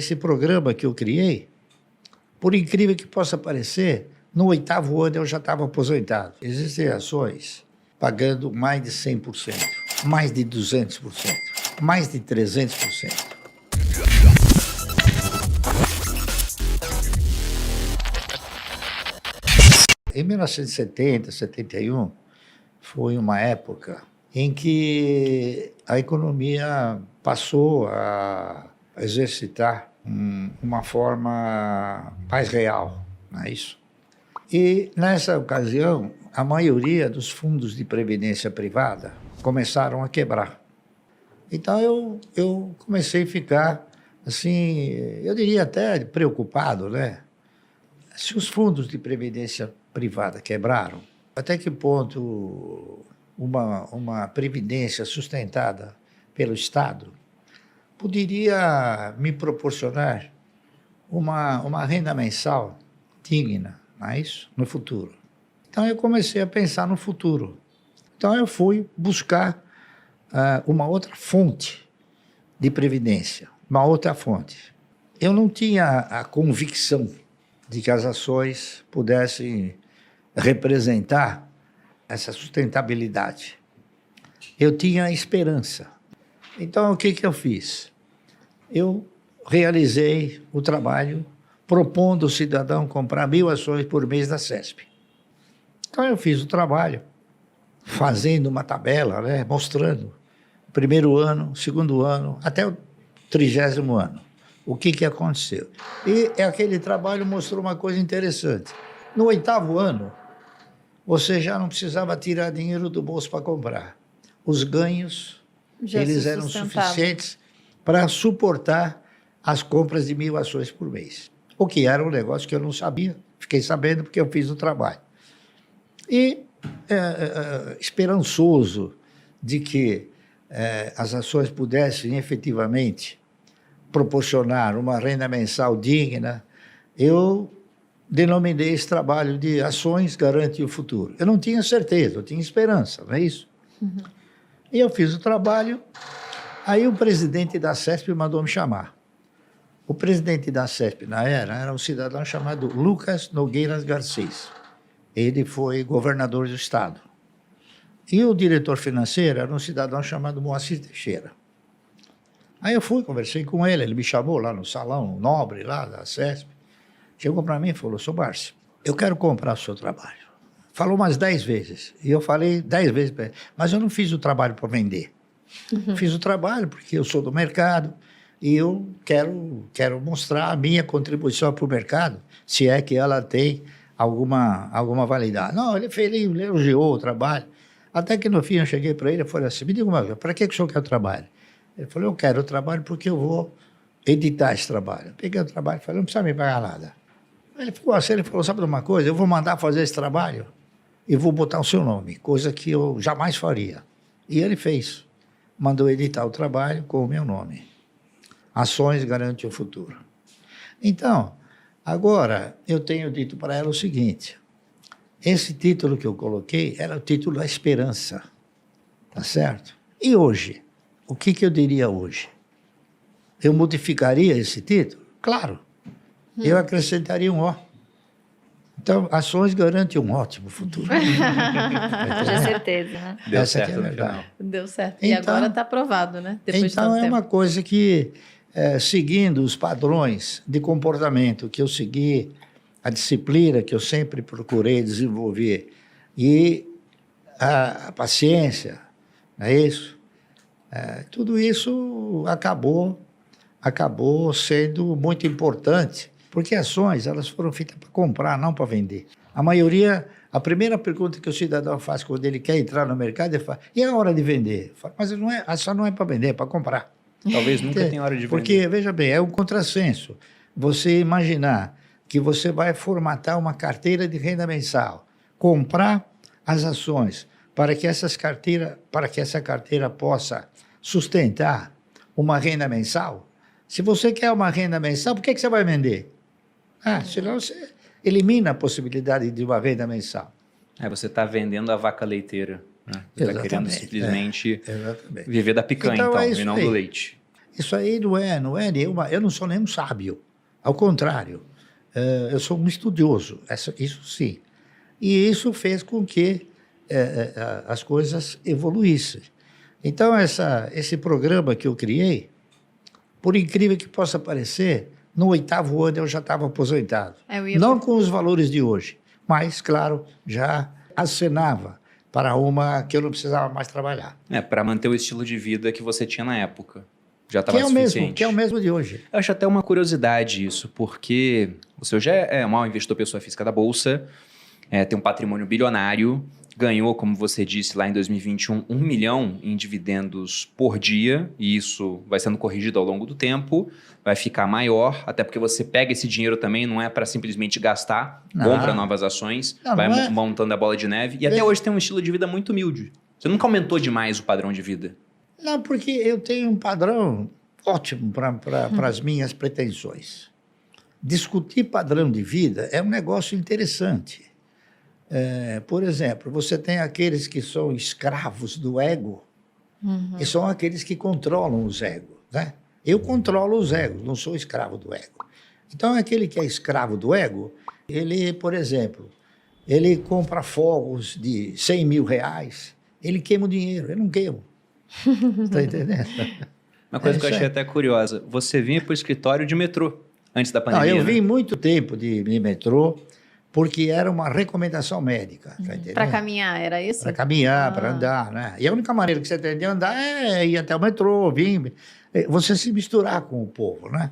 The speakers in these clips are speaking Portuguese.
esse programa que eu criei, por incrível que possa parecer, no 8º ano eu já estava aposentado. Existem ações pagando mais de 100%, mais de 200%, mais de 300%. Em 1970, 71, foi uma época em que a economia passou a exercitar uma forma mais real, não é isso? E, nessa ocasião, a maioria dos fundos de previdência privada começaram a quebrar. Então, eu comecei a ficar, assim, eu diria até preocupado, né? Se os fundos de previdência privada quebraram, até que ponto uma previdência sustentada pelo Estado poderia me proporcionar uma renda mensal digna, não é isso? No futuro. Então, eu comecei a pensar no futuro. Então, eu fui buscar uma outra fonte de previdência, uma outra fonte. Eu não tinha a convicção de que as ações pudessem representar essa sustentabilidade. Eu tinha esperança. Então, o que eu fiz? Eu realizei o trabalho propondo ao cidadão comprar 1.000 ações por mês da CESP. Então, eu fiz o trabalho, fazendo uma tabela, né, mostrando o primeiro ano, o segundo ano, até o 30º ano. O que aconteceu? E aquele trabalho mostrou uma coisa interessante. No 8º ano, você já não precisava tirar dinheiro do bolso para comprar. Os ganhos, eles eram suficientes para suportar as compras de 1.000 ações por mês. O que era um negócio que eu não sabia, fiquei sabendo porque eu fiz o trabalho. E esperançoso de que as ações pudessem efetivamente proporcionar uma renda mensal digna, eu denominei esse trabalho de Ações Garante o Futuro. Eu não tinha certeza, eu tinha esperança, não é isso? Uhum. E eu fiz o trabalho, aí o presidente da CESP mandou me chamar. O presidente da CESP, na era um cidadão chamado Lucas Nogueiras Garcês. Ele foi governador do estado. E o diretor financeiro era um cidadão chamado Moacir Teixeira. Aí eu fui, conversei com ele, ele me chamou lá no salão nobre lá da CESP. Chegou para mim e falou: "Sr. Barsi, eu quero comprar o seu trabalho." Falou umas 10 vezes. E eu falei 10 vezes para ele. Mas eu não fiz o trabalho para vender. Uhum. Fiz o trabalho porque eu sou do mercado e eu quero mostrar a minha contribuição para o mercado, se é que ela tem alguma validade. Não, ele elogiou o trabalho. Até que no fim eu cheguei para ele e falei assim: "Me diga uma coisa, para que o senhor quer o trabalho?" Ele falou: "Eu quero o trabalho porque eu vou editar esse trabalho." Eu peguei o trabalho e falei: "Não precisa me pagar nada." Ele falou: "Sabe de uma coisa? Eu vou mandar fazer esse trabalho e vou botar o seu nome, coisa que eu jamais faria." E ele fez. Mandou editar o trabalho com o meu nome. Ações Garante o Futuro. Então, agora eu tenho dito para ela o seguinte: esse título que eu coloquei era o título da esperança. Tá certo? E hoje? O que eu diria hoje? Eu modificaria esse título? Claro. Eu acrescentaria um O. Então, Ações Garante um ótimo futuro. Com certeza, né? Deu certo no final. Deu certo. E então, agora está aprovado, né? Depois então, de uma coisa que, seguindo os padrões de comportamento que eu segui, a disciplina que eu sempre procurei desenvolver e a paciência, não é isso? Tudo isso acabou sendo muito importante, porque ações elas foram feitas para comprar, não para vender. A maioria, a primeira pergunta que o cidadão faz quando ele quer entrar no mercado, ele fala: "E a hora de vender?" Falo: "Mas a ação não é para vender, é para comprar." Talvez nunca tenha hora de vender. Porque, veja bem, é um contrassenso você imaginar que você vai formatar uma carteira de renda mensal, comprar as ações para que essa carteira possa sustentar uma renda mensal. Se você quer uma renda mensal, por que você vai vender? Senão você elimina a possibilidade de uma renda mensal. Você está vendendo a vaca leiteira, né? Você está querendo simplesmente exatamente. viver da picanha, então e não do leite. Isso aí não é nenhuma... Eu não sou nenhum sábio. Ao contrário, eu sou um estudioso, isso sim. E isso fez com que as coisas evoluíssem. Então, esse programa que eu criei, por incrível que possa parecer, no 8º ano eu já estava aposentado. Não com os valores de hoje, mas, claro, já acenava para uma que eu não precisava mais trabalhar. Para manter o estilo de vida que você tinha na época. Já estava suficiente. Que é o mesmo de hoje. Eu acho até uma curiosidade isso, porque você já é um investidor pessoa física da Bolsa, tem um patrimônio bilionário, ganhou, como você disse lá em 2021, 1 milhão em dividendos por dia, e isso vai sendo corrigido ao longo do tempo, vai ficar maior, até porque você pega esse dinheiro também, não é para simplesmente gastar, compra novas ações, vai montando a bola de neve, e até hoje tem um estilo de vida muito humilde. Você nunca aumentou demais o padrão de vida? Não, porque eu tenho um padrão ótimo para as minhas pretensões. Discutir padrão de vida é um negócio interessante. Por exemplo, você tem aqueles que são escravos do ego, e são aqueles que controlam os egos, né? Eu controlo os egos, não sou escravo do ego. Então, aquele que é escravo do ego, ele, por exemplo, ele compra fogos de 100 mil reais, ele queima o dinheiro, eu não queimo. Está entendendo? Uma coisa que eu achei até curiosa, você vinha para o escritório de metrô antes da pandemia. Não, eu vim muito tempo de metrô, porque era uma recomendação médica. Tá para caminhar, era isso? Para caminhar, para andar, né? E a única maneira que você tem de andar é ir até o metrô, vir, você se misturar com o povo, né?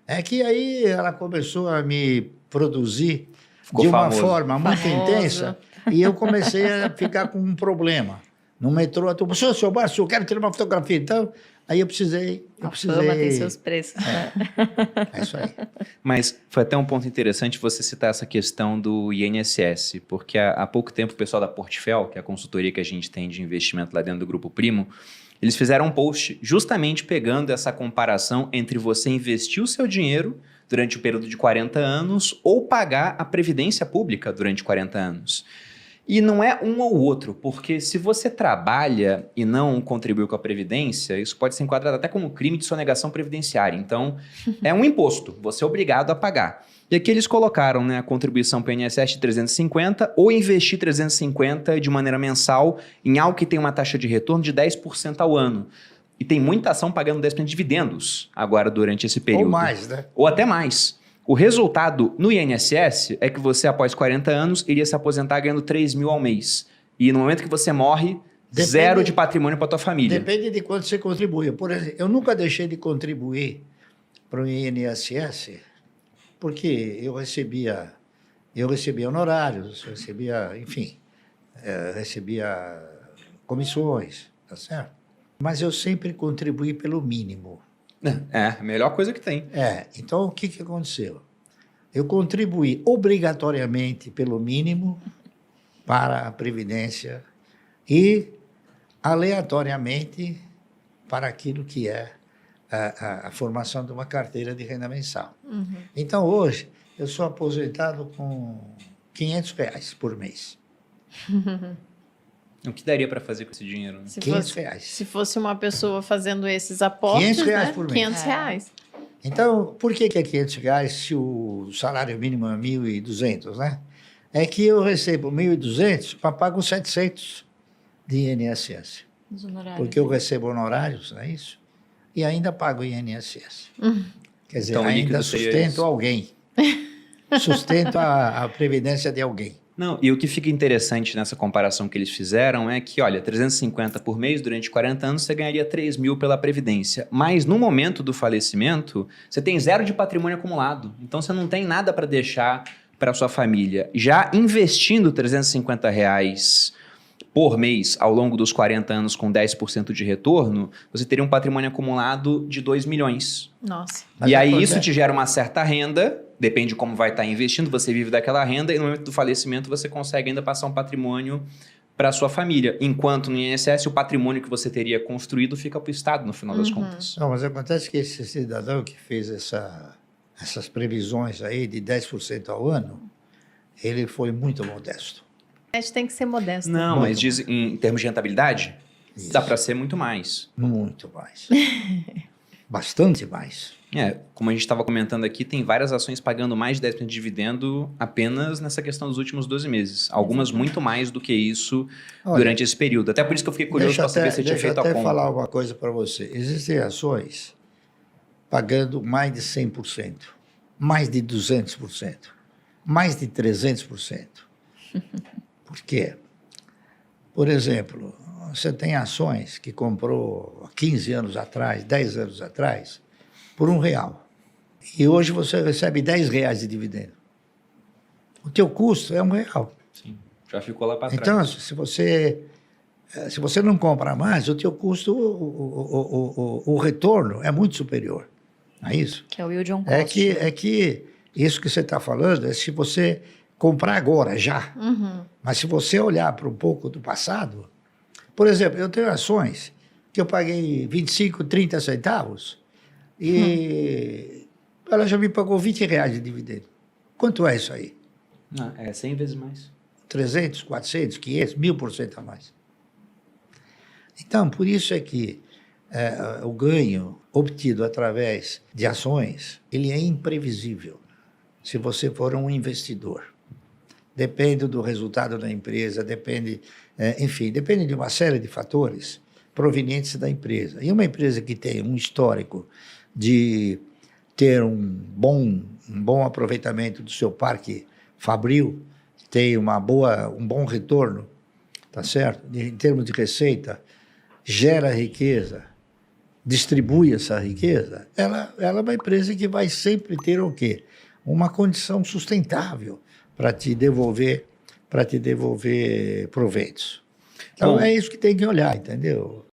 É que aí ela começou a me produzir de uma forma muito intensa, e eu comecei a ficar com um problema. No metrô, a turma, seu Márcio, eu quero tirar uma fotografia. Então, aí eu precisei... A fama tem seus preços. É isso aí. Mas foi até um ponto interessante você citar essa questão do INSS, porque há pouco tempo o pessoal da Portfel, que é a consultoria que a gente tem de investimento lá dentro do Grupo Primo, eles fizeram um post justamente pegando essa comparação entre você investir o seu dinheiro durante o período de 40 anos ou pagar a previdência pública durante 40 anos. E não é um ou outro, porque se você trabalha e não contribui com a Previdência, isso pode ser enquadrado até como crime de sonegação previdenciária. Então, é um imposto, você é obrigado a pagar. E aqui eles colocaram, né, a contribuição para o INSS de 350 ou investir 350 de maneira mensal em algo que tem uma taxa de retorno de 10% ao ano. E tem muita ação pagando 10% de dividendos agora durante esse período. Ou mais, né? Ou até mais. O resultado no INSS é que você, após 40 anos, iria se aposentar ganhando 3 mil ao mês. E no momento que você morre, zero de patrimônio para a tua família. Depende de quanto você contribui. Por exemplo, eu nunca deixei de contribuir para o INSS, porque eu recebia honorários, recebia comissões, tá certo? Mas eu sempre contribuí pelo mínimo. A melhor coisa que tem. Então o que aconteceu? Eu contribuí obrigatoriamente pelo mínimo para a Previdência e aleatoriamente para aquilo que é a formação de uma carteira de renda mensal. Então hoje eu sou aposentado com R$500 por mês. O que daria para fazer com esse dinheiro? Né? R$500. Se fosse uma pessoa fazendo esses aportes, R$500 por mês. R$500. Então, por que é R$500 se o salário mínimo é 1.200, né? É que eu recebo 1.200 para pagar 700 de INSS. Porque eu recebo honorários, não é isso? E ainda pago INSS. Quer dizer, então, ainda sustento alguém. Sustento a previdência de alguém. Não, e o que fica interessante nessa comparação que eles fizeram é que, olha, 350 por mês durante 40 anos você ganharia 3 mil pela Previdência. Mas no momento do falecimento, você tem zero de patrimônio acumulado. Então você não tem nada para deixar para sua família. Já investindo R$350 por mês ao longo dos 40 anos com 10% de retorno, você teria um patrimônio acumulado de 2 milhões. Nossa. E aí isso te gera uma certa renda, depende de como vai estar investindo, você vive daquela renda e no momento do falecimento você consegue ainda passar um patrimônio para a sua família. Enquanto no INSS o patrimônio que você teria construído fica para o Estado no final das contas. Não, mas acontece que esse cidadão que fez essas previsões aí de 10% ao ano, ele foi muito modesto. A gente tem que ser modesto. Não, mas diz, em termos de rentabilidade, dá para ser muito mais. Muito mais. bastante mais. Como a gente estava comentando aqui, tem várias ações pagando mais de 10% de dividendo apenas nessa questão dos últimos 12 meses. Algumas muito mais do que isso durante esse período. Até por isso que eu fiquei curioso para saber se você tinha feito a conta. Deixa eu até falar uma coisa para você. Existem ações pagando mais de 100%, mais de 200%, mais de 300%. Por quê? Por exemplo, você tem ações que comprou há 15 anos atrás, 10 anos atrás, por R$1. E hoje você recebe R$10 de dividendo. O teu custo é R$1. Sim, já ficou lá para trás. Então, se você não compra mais, o teu custo, o retorno é muito superior. Não é isso? Que é o yield on cost. É que isso que você está falando é se você comprar agora, já. Uhum. Mas se você olhar para um pouco do passado, por exemplo, eu tenho ações que eu paguei 25, 30 centavos e ela já me pagou R$20 de dividendo. Quanto é isso aí? Não, é 100 vezes mais. 300, 400, 500, 1000% a mais. Então, por isso é que o ganho obtido através de ações, ele é imprevisível se você for um investidor. Depende do resultado da empresa, depende de uma série de fatores provenientes da empresa. E uma empresa que tem um histórico de ter um bom aproveitamento do seu parque fabril, tem um bom retorno, tá certo? Em termos de receita, gera riqueza, distribui essa riqueza, ela é uma empresa que vai sempre ter o quê? Uma condição sustentável para te devolver proveitos. Então, é isso que tem que olhar, entendeu?